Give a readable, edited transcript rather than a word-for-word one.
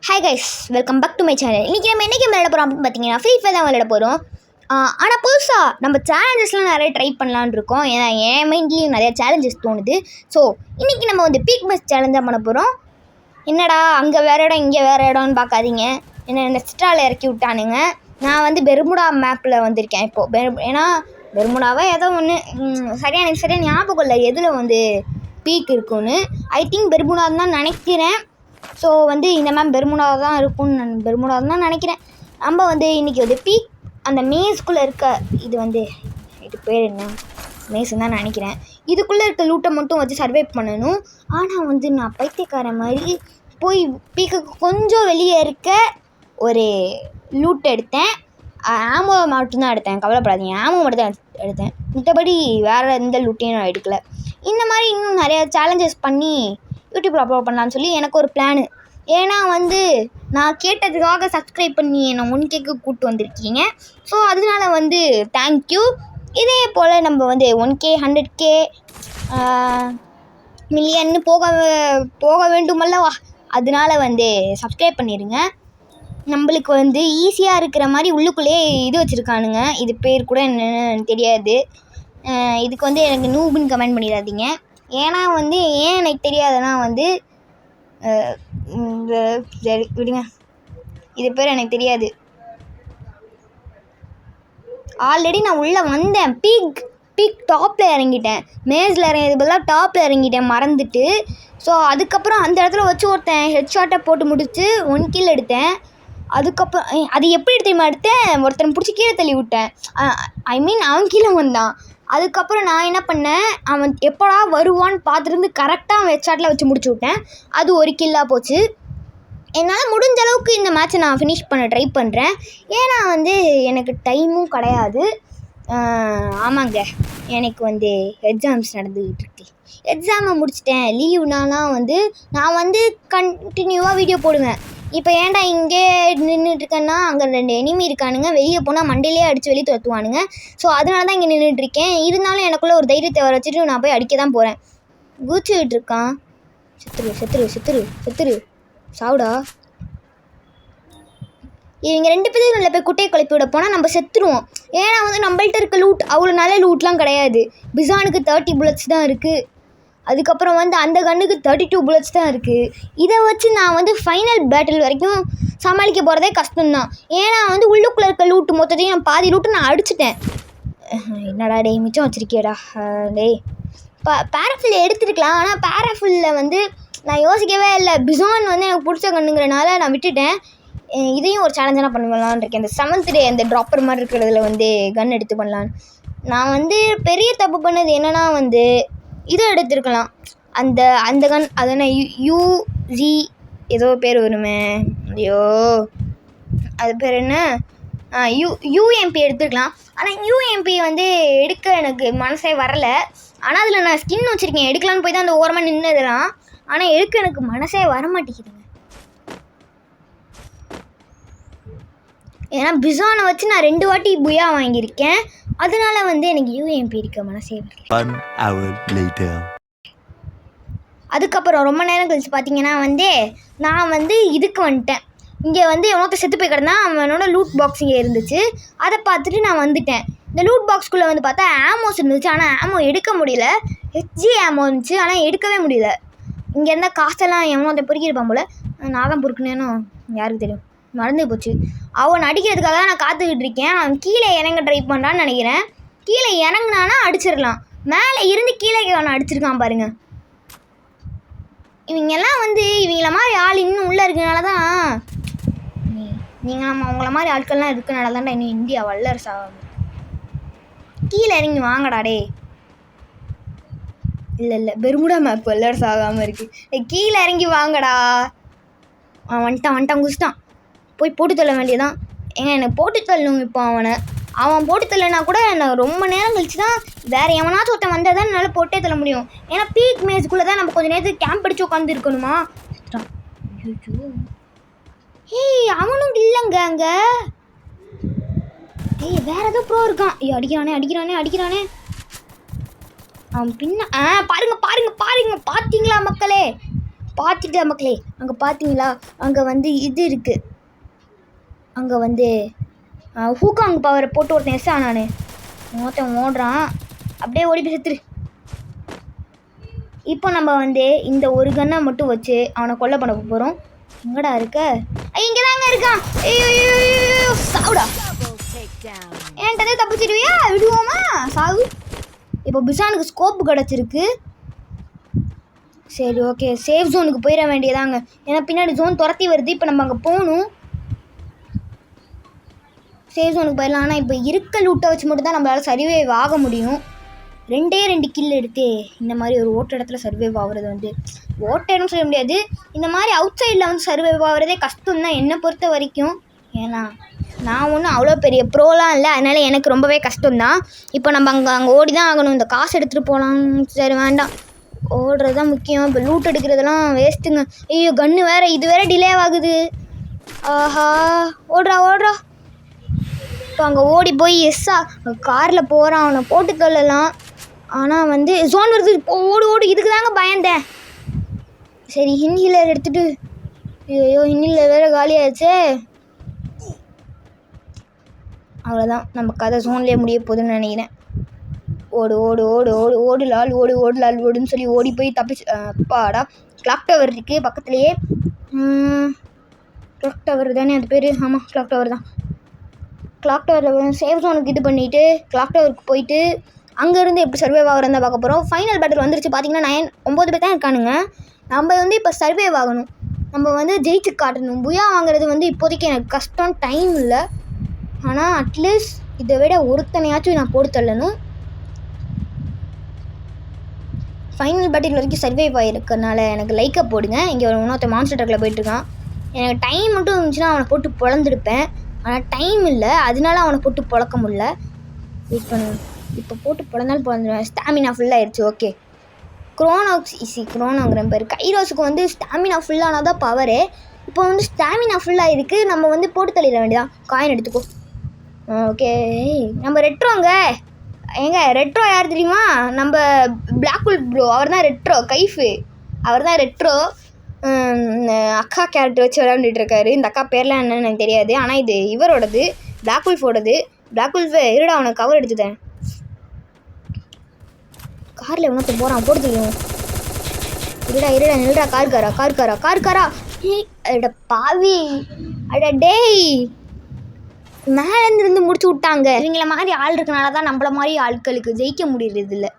Hi guys, welcome back to my channel. இன்றைக்கி நம்ம என்ன கேம் விளையாட போகிறோம் அப்படின்னு பார்த்தீங்கன்னா ஃப்ரீ ஃபயர் தான் விளையாட போகிறோம். ஆனால் புதுசாக நம்ம சேலஞ்சஸ்லாம் நிறைய ட்ரை பண்ணலான்னு இருக்கோம். ஏன்னா என் மைண்ட்லேயும் நிறைய சேலஞ்சஸ் தோணுது. ஸோ இன்றைக்கி நம்ம வந்து பீக் பஸ் சேலஞ்சாக பண்ண போகிறோம். என்னடா அங்கே வேறு இடம் இங்கே வேறு இடம்னு பார்க்காதீங்க, என்ன நெக்ஸ்ட்ராவில் இறக்கி விட்டானுங்க. நான் வந்து பெர்முடா மேப்பில் வந்திருக்கேன் இப்போது. ஏன்னா பெர்முடாவா ஏதோ ஒன்று எனக்கு சரியாக ஞாபகம் இல்லை எதில் வந்து பீக் இருக்குன்னு. ஐ திங்க் பெர்முடான்னு தான் நினைக்கிறேன். ஸோ வந்து இந்த மேம் பெர்முடா தான் இருக்கும்னு நான் பெர்முடா தான் நினைக்கிறேன். நம்ம வந்து இன்றைக்கி வந்து பீக் அந்த மேஸ்க்குள்ளே இருக்க இது பேர் என்ன, மேஸ்ன்னு தான் நினைக்கிறேன். இதுக்குள்ளே இருக்க லூட்டை மட்டும் வச்சு சர்வை பண்ணணும். ஆனால் வந்து நான் பைத்தியக்காரன் மாதிரி போய் பீக்குக்கு கொஞ்சம் வெளியே இருக்க ஒரு லூட் எடுத்தேன். ஆமோ மட்டும்தான் எடுத்தேன், கவலைப்படாதீங்க. ஆமோ மட்டும் தான் எடுத்தேன், மற்றபடி வேறு எந்த லூட்டையும் நான் எடுக்கலை. இந்த மாதிரி இன்னும் நிறையா சேலஞ்சஸ் பண்ணி யூடியூப்பில் அப்லோட் பண்ணலான்னு சொல்லி எனக்கு ஒரு பிளானு. ஏன்னா வந்து நான் கேட்டதுக்காக சப்ஸ்கிரைப் பண்ணி என்னை 1Kக்கு கூப்பிட்டு வந்திருக்கீங்க. ஸோ அதனால வந்து தேங்க்யூ. இதே போல் நம்ம வந்து 1K 100K மில்லியன்னு போக வேண்டுமல்லவா, அதனால வந்து சப்ஸ்கிரைப் பண்ணிடுங்க. நம்மளுக்கு வந்து ஈஸியாக இருக்கிற மாதிரி உள்ளுக்குள்ளேயே இது வச்சுருக்கானுங்க. இது பேர் கூட என்னென்னு தெரியாது. இதுக்கு வந்து எனக்கு நூபுன்னு கமெண்ட் பண்ணிடாதீங்க. ஏன்னா வந்து ஏன் எனக்கு தெரியாதுன்னா வந்து சரி விடுங்க, இது பேர் எனக்கு தெரியாது. ஆல்ரெடி நான் உள்ளே வந்தேன், பீக் டாப்பில் இறங்கிட்டேன். மேஸில் இறங்கியது பதிலாக டாப்பில் இறங்கிட்டேன் மறந்துட்டு. ஸோ அதுக்கப்புறம் அந்த இடத்துல வச்சு ஒருத்தன் ஹெட்ஷாட்டை போட்டு முடிச்சு 1 கில் எடுத்தேன். அதுக்கப்புறம் அது எப்படி தெரியுமா எடுத்தேன், ஒருத்தனை பிடிச்சி கீழே தள்ளி விட்டேன். அவன் கீழே வந்தான். அதுக்கப்புறம் நான் என்ன பண்ணேன், அவன் எப்போடா வருவான்னு பார்த்துருந்து கரெக்டாக அவன் ஹெட்ஷாட்டில் வச்சு முடிச்சு விட்டேன். அது 1 கில்லாக போச்சு. என்னால் முடிஞ்ச அளவுக்கு இந்த மேட்ச்சை நான் ஃபினிஷ் பண்ண ட்ரை பண்ணுறேன். ஏன்னா வந்து எனக்கு டைமும் கிடையாது. ஆமாங்க, எனக்கு வந்து எக்ஸாம்ஸ் நடந்துக்கிட்டு இருக்கு. எக்ஸாமை முடிச்சிட்டேன், லீவ்னாலாம் வந்து நான் வந்து கண்டினியூவாக வீடியோ போடுவேன். இப்போ ஏன்டா இங்கே நின்றுட்டுருக்கேன்னா, அங்கே 2 எனிமி இருக்கானுங்க, வெளியே போனால் மண்டையிலே அடித்து வெளியே துரத்துவானுங்க. ஸோ அதனால தான் இங்கே நின்றுட்டுருக்கேன். இருந்தாலும் எனக்குள்ளே ஒரு தைரியத்தை வர வச்சுட்டு நான் போய் அடிக்க தான் போகிறேன். குதிச்சுக்கிட்டு இருக்கான். செத்துரு சாவுடா. இவங்க 2 பேரும் நல்ல போய் குட்டையை குழப்பி விட போனால் நம்ம செத்துருவோம். ஏன்னா வந்து நம்மள்ட்ட இருக்க லூட் அவ்வளோ நல்ல லூட்லாம் கிடையாது. பிசானுக்கு 30 புல்லட்ஸ் தான் இருக்குது. அதுக்கப்புறம் வந்து அந்த கன்னுக்கு 32 புல்லட்ஸ் தான் இருக்குது. இதை வச்சு நான் வந்து ஃபைனல் பேட்டில் வரைக்கும் சமாளிக்க போகிறதே கஷ்டம்தான். ஏன்னா வந்து உள்ளுக்குள்ளே இருக்க லூட்டு மொத்தத்தையும் நான் பாதி லூட்டு நான் அடிச்சிட்டேன். என்னடா டேய் மிச்சம் வச்சுருக்கியடா டேய். பேராஃபில் எடுத்துருக்கலாம், ஆனால் பேராஃபில்லில் வந்து நான் யோசிக்கவே இல்லை. பிசான் வந்து எனக்கு பிடிச்ச கண்ணுங்கிறனால நான் விட்டுட்டேன். இதையும் ஒரு சேலஞ்சாக பண்ணலான்னு இருக்கேன். இந்த 7th டே அந்த ட்ராப்பர் மாதிரி இருக்கிறதுல வந்து கன் எடுத்து பண்ணலான்னு. நான் வந்து பெரிய தப்பு பண்ணது என்னென்னா வந்து இது எடுத்துருக்கலாம். அந்த கன் அது என்ன யூஜி ஏதோ பேர் வருமே, ஐயோ அது பேர் என்ன, யூஎம்பி எடுத்துருக்கலாம். ஆனால் யூஎம்பி வந்து எடுக்க எனக்கு மனசே வரலை. ஆனால் அதில் நான் ஸ்கின் வச்சுருக்கேன், எடுக்கலான்னு போய் தான் அந்த ஓரமாக நின்றுதெல்லாம். ஆனால் எடுக்க எனக்கு மனசே வர மாட்டேங்குதுங்க. ஏன்னா பிசானை வச்சு நான் 2 வாட்டி புயா வாங்கியிருக்கேன். அதனால வந்து எனக்கு யூஎம்பி எடுக்க மனசே வரல. அதுக்கப்புறம் ரொம்ப நேரம் கழிச்சு பார்த்தீங்கன்னா வந்து நான் வந்து இதுக்கு வந்துட்டேன். இங்கே வந்து எவனோத்த செத்து போய் கிடந்தான், அவனோட லூட் பாக்ஸ் இங்கே இருந்துச்சு. அதை பார்த்துட்டு நான் வந்துட்டேன். இந்த லூட் பாக்ஸ்குள்ளே வந்து பார்த்தா ஆமோஸ் இருந்துச்சு. ஆனால் ஆமோ எடுக்க முடியல. ஹெச்ஜி ஆமோ இருந்துச்சு, ஆனால் எடுக்கவே முடியல. இங்கே இருந்தால் காசெல்லாம் எவனோத்த பொறுக்கியிருப்பான் போல். நான் தான் பொறுக்குனேன்னு யாருக்கு தெரியும், மறந்து போச்சு. அவன் அடிக்கிறதுக்காக தான் நான் காத்துக்கிட்டு இருக்கேன். அவன் கீழே இறங்க ட்ரை பண்ணுறான்னு நினைக்கிறேன். கீழே இறங்குனானா அடிச்சிடலாம். மேலே இருந்து கீழே அவனை அடிச்சிருக்கான் பாருங்க. இவங்கெல்லாம் வந்து இவங்கள மாதிரி ஆள் இன்னும் உள்ளே இருக்கனால தான், நீங்கள் அவங்கள மாதிரி ஆட்கள்லாம் இருக்கனால தான்டா இன்னும் இந்தியா வல்லரசாகும். கீழே இறங்கி வாங்கடா டே. இல்லை பெர்முடா மேப் வல்லரசு ஆகாமல் இருக்குது. கீழே இறங்கி வாங்கடா. வந்துட்டான் குதிச்சிட்டான். போய் போட்டு தள்ள வேண்டியதான். எனக்கு போட்டு தள்ளணும். இப்போ அவன் போட்டு தள்ளனா கூட நான் ரொம்ப நேரம் கழிச்சு தான் வேறு எவனாச்சும் ஒருத்தன் வந்தால் தான் என்னால் போட்டே தள்ள முடியும். ஏன்னா பீக் மேட்ச்குள்ளே தான் நம்ம கொஞ்சம் நேரத்துக்கு கேம்ப் அடிச்சு உட்காந்து இருக்கணுமா. ஏய் அவனும் இல்லைங்க அங்கே. ஏய் வேறு ஏதோ ப்ரோ இருக்கான். அடிக்கிறானே. அவன் பின்ன பாருங்க பார்த்தீங்களா மக்களே, பார்த்துட்டு மக்களே, அங்கே பார்த்தீங்களா, அங்கே வந்து இது இருக்குது, அங்கே வந்து ஹூகாங் பவரை போட்டு ஒருத்தன் எஸ் ஆனானு ஒருத்தன் ஓடுறான். அப்படியே ஓடி போய் செத்துரு. இப்போ நம்ம வந்து இந்த ஒரு கன்னை மட்டும் வச்சு அவனை கொல்லை பண்ண போகிறோம். எங்கடா இருக்க? இங்கே தாங்க இருக்கான். ஐயோ சாவுடா. என்கிட்ட தப்பிச்சிடுவியா? விடுவோமா? சாவு. இப்போ பிசானுக்கு ஸ்கோப்பு கிடச்சிருக்கு. சரி ஓகே, சேஃப் ஜோனுக்கு போயிட வேண்டியதாங்க. ஏன்னா பின்னாடி ஜோன் துரத்தி வருது. இப்போ நம்ம அங்கே போகணும். சேஃப் ஜோனுக்கு போயிடலாம். ஆனால் இப்போ இருக்க லூட்டை வச்சு மட்டும் தான் நம்மளால் சர்வைவ் ஆக முடியும். 2 கில் எடுத்து இந்த மாதிரி ஒரு ஓட்ட இடத்துல சர்வைவ் ஆகுறது வந்து ஓட்ட இடம்னு சொல்ல முடியாது. இந்த மாதிரி அவுட் சைடில் வந்து சர்வைவ் ஆகுறதே கஷ்டம் தான் என்னை பொறுத்த வரைக்கும். ஏன்னா நான் ஒன்றும் அவ்வளோ பெரிய ப்ரோலாம் இல்லை, அதனால் எனக்கு ரொம்பவே கஷ்டம்தான். இப்போ நம்ம அங்கே ஓடி தான் ஆகணும். இந்த காசு எடுத்துகிட்டு போகலாம். சரி வேண்டாம், ஓடுறது தான் முக்கியம். இப்போ லூட் எடுக்கிறதெல்லாம் வேஸ்ட்டுங்க. ஐயோ கன்று வேறு, இது வேறு டிலே ஆகுது. ஆஹா, ஓடுறா. இப்போ அங்கே ஓடி போய் எஸ்ஸா காரில் போகிறான், அவனை போட்டுக்கொள்ளலாம். ஆனால் வந்து ஜோன் வருது. ஓடு, இதுக்கு தாங்க பயந்தேன். சரி ஹின்ஹீலர் எடுத்துகிட்டு, ஐயோ ஹின்ஹீலர் வேறு காலியாகிடுச்சே. அவ்வளோதான், நம்ம கதை ஜோன்லேயே முடிய போகுதுன்னு நினைக்கிறேன். ஓடு லால்னு சொல்லி ஓடி போய் தப்பிச்சு. அப்பாடா, கிளாக் டவர் இருக்குது பக்கத்துலேயே. கிளாக் டவர் தானே அது பேர்? ஆமாம், கிளாக் டவர் தான். கிளாக் டவரில் சேஃப் ஜோனுக்கு இது பண்ணிவிட்டு கிளாக் டவருக்கு போயிட்டு அங்கேருந்து எப்படி சர்வைவ் ஆகிறதா பார்க்க போகிறோம். ஃபைனல் பேட்டில் வந்துருச்சு. பார்த்தீங்கன்னா 9 பேர் தான் இருக்கானுங்க. நம்ம வந்து இப்போ சர்வைவ் ஆகணும். நம்ம வந்து ஜெயிச்சு காட்டணும். புயா வாங்குறது வந்து இப்போதைக்கு எனக்கு கஷ்டம், டைம் இல்லை. ஆனால் அட்லீஸ்ட் இதை விட ஒருத்தனையாச்சும் நான் போட்டு தள்ளணும். ஃபைனல் பேட்டில் வரைக்கும் சர்வைவ் ஆகிருக்கனால எனக்கு லைக்கை போடுங்க. இங்கே ஒரு இன்னொருத்த மான்ஸ்டர் ட்ரக்கில் போயிட்டுருக்கான். எனக்கு டைம் மட்டும் இருந்துச்சுன்னா அவனை போட்டு பொழந்துருப்பேன். ஆனால் டைம் இல்லை, அதனால அவனை போட்டு பொழக்க முடியல. வெயிட் பண்ணு, இப்போ போட்டு பொழந்தாலும் பொழந்துருவேன். ஸ்டாமினா ஃபுல்லாகிடுச்சு. ஓகே, குரோனோங்கிற பேர். கைரோஸுக்கு வந்து ஸ்டாமினா ஃபுல்லானால் தான் பவரு. இப்போ வந்து ஸ்டாமினா ஃபுல்லாக இருக்குது. நம்ம வந்து போட்டு தள்ளிட வேண்டியதான். காயின் எடுத்துக்கோ. ஓகே, நம்ம ரெட்ரோங்க. ரெட்ரோ யார் தெரியுமா? நம்ம பிளாக்வுல் ப்ரோ, அவர் தான் ரெட்ரோ. கைஃபு அவர் தான் ரெட்ரோ. அக்கா கேரக்டர் வச்சு விளையாண்டுட்டு இருக்காரு. இந்த அக்கா பேர்லாம் என்னன்னு எனக்கு தெரியாது. ஆனால் இது இவரோடது, பிளாக்வுல்ஃபோடது. பிளாக்வுல்ஃபு இருடா, அவனுக்கு கவர் எடுத்துட்டேன். காரில் எவனத்தை போகிறான், போட்டு தெரியும். இருடா நில்றா. கார்காரா. அட பாவி, அட டேய், மேலேருந்து முடிச்சு விட்டாங்க. இவங்கள மாதிரி ஆள் இருக்கனால தான் நம்மள மாதிரி ஆட்களுக்கு ஜெயிக்க முடியறது இல்லை.